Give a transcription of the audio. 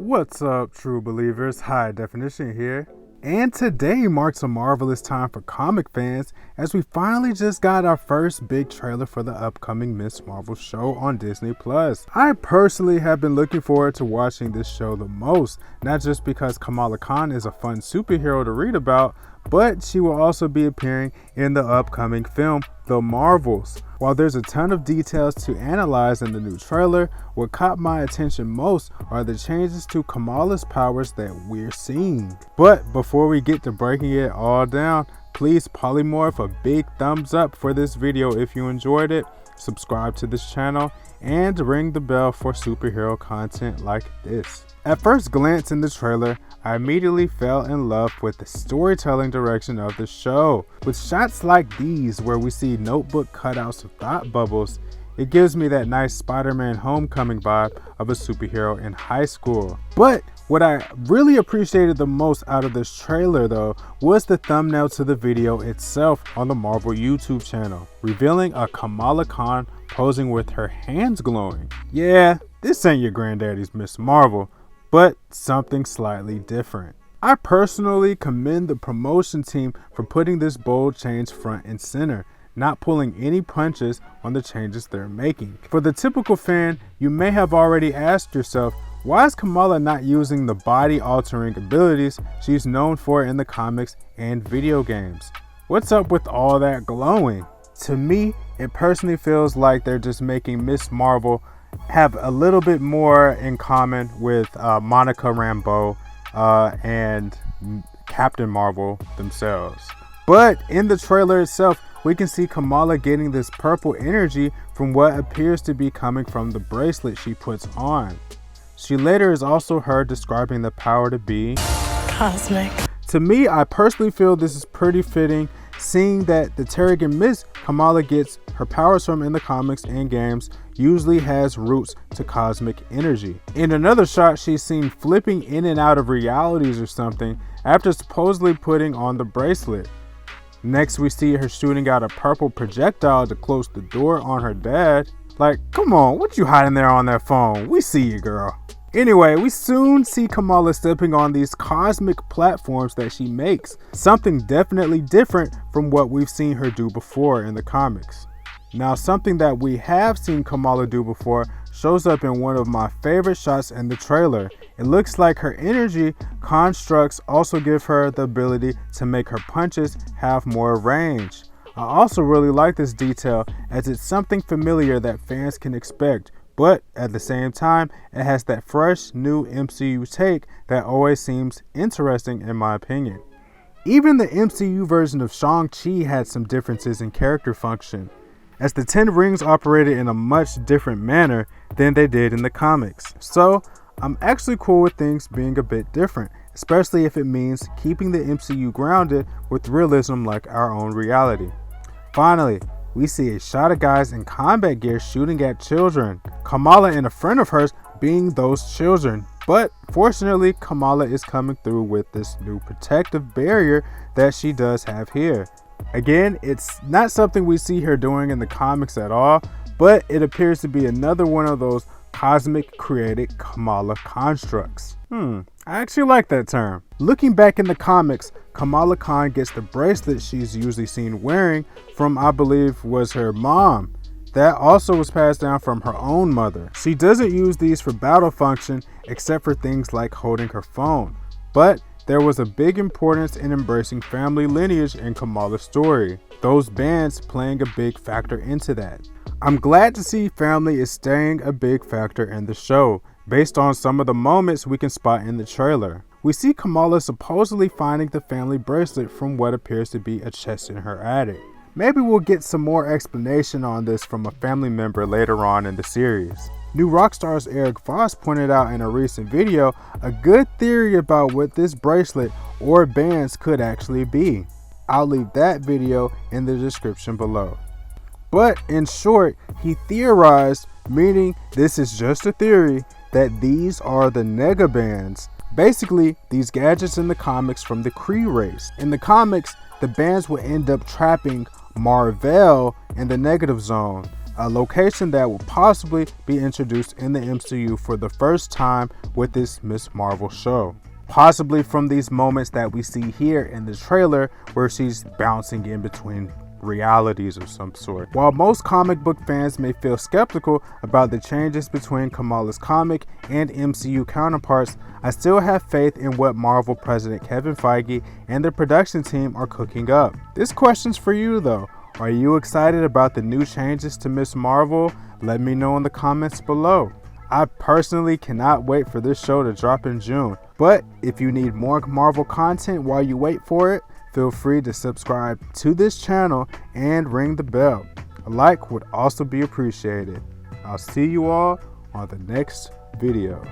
What's up, true believers? High Definition here. And today marks a marvelous time for comic fans as we finally just got our first big trailer for the upcoming Ms. Marvel show on Disney+. I personally have been looking forward to watching this show the most, not just because Kamala Khan is a fun superhero to read about, but she will also be appearing in the upcoming film, The Marvels. While there's a ton of details to analyze in the new trailer, what caught my attention most are the changes to Kamala's powers that we're seeing. But before we get to breaking it all down, please polymorph a big thumbs up for this video if you enjoyed it, subscribe to this channel, and ring the bell for superhero content like this. At first glance in the trailer, I immediately fell in love with the storytelling direction of the show. With shots like these where we see notebook cutouts of thought bubbles, it gives me that nice Spider-Man Homecoming vibe of a superhero in high school. But what I really appreciated the most out of this trailer though was the thumbnail to the video itself on the Marvel YouTube channel, revealing a Kamala Khan posing with her hands glowing. Yeah, this ain't your granddaddy's Ms. Marvel, but something slightly different. I personally commend the promotion team for putting this bold change front and center, not pulling any punches on the changes they're making. For the typical fan, you may have already asked yourself, why is Kamala not using the body-altering abilities she's known for in the comics and video games? What's up with all that glowing? To me, it personally feels like they're just making Ms. Marvel have a little bit more in common with Monica Rambeau and Captain Marvel themselves. But in the trailer itself, we can see Kamala getting this purple energy from what appears to be coming from the bracelet she puts on. She later is also heard describing the power to be cosmic. To me, I personally feel this is pretty fitting, seeing that the Terrigen Mist Kamala gets her powers from in the comics and games usually has roots to cosmic energy. In another shot, she's seen flipping in and out of realities or something after supposedly putting on the bracelet. Next, we see her shooting out a purple projectile to close the door on her dad. Like, come on, what you hiding there on that phone? We see you, girl. Anyway, we soon see Kamala stepping on these cosmic platforms that she makes, something definitely different from what we've seen her do before in the comics. Now, something that we have seen Kamala do before shows up in one of my favorite shots in the trailer. It looks like her energy constructs also give her the ability to make her punches have more range. I also really like this detail as it's something familiar that fans can expect, but at the same time, it has that fresh new MCU take that always seems interesting in my opinion. Even the MCU version of Shang-Chi had some differences in character function, as the 10 rings operated in a much different manner than they did in the comics. So I'm actually cool with things being a bit different, especially if it means keeping the MCU grounded with realism like our own reality. Finally, we see a shot of guys in combat gear shooting at children, Kamala and a friend of hers being those children. But fortunately, Kamala is coming through with this new protective barrier that she does have here. Again, it's not something we see her doing in the comics at all, but it appears to be another one of those cosmic created Kamala constructs. I actually like that term. Looking back in the comics, Kamala Khan gets the bracelet she's usually seen wearing from, I believe, was her mom. That also was passed down from her own mother. She doesn't use these for battle function except for things like holding her phone. But there was a big importance in embracing family lineage in Kamala's story, those bands playing a big factor into that. I'm glad to see family is staying a big factor in the show, based on some of the moments we can spot in the trailer. We see Kamala supposedly finding the family bracelet from what appears to be a chest in her attic. Maybe we'll get some more explanation on this from a family member later on in the series. New Rockstars Eric Voss pointed out in a recent video a good theory about what this bracelet or bands could actually be. I'll leave that video in the description below. But in short, he theorized, meaning this is just a theory, that these are the Nega bands. Basically, these gadgets in the comics from the Kree race. In the comics, the bands would end up trapping Marvel in the negative zone, a location that will possibly be introduced in the MCU for the first time with this Ms. Marvel show. Possibly from these moments that we see here in the trailer where she's bouncing in between realities of some sort. While most comic book fans may feel skeptical about the changes between Kamala's comic and MCU counterparts, I still have faith in what Marvel President Kevin Feige and the production team are cooking up. This question's for you though. Are you excited about the new changes to Ms. Marvel? Let me know in the comments below. I personally cannot wait for this show to drop in June, but if you need more Marvel content while you wait for it, feel free to subscribe to this channel and ring the bell. A like would also be appreciated. I'll see you all on the next video.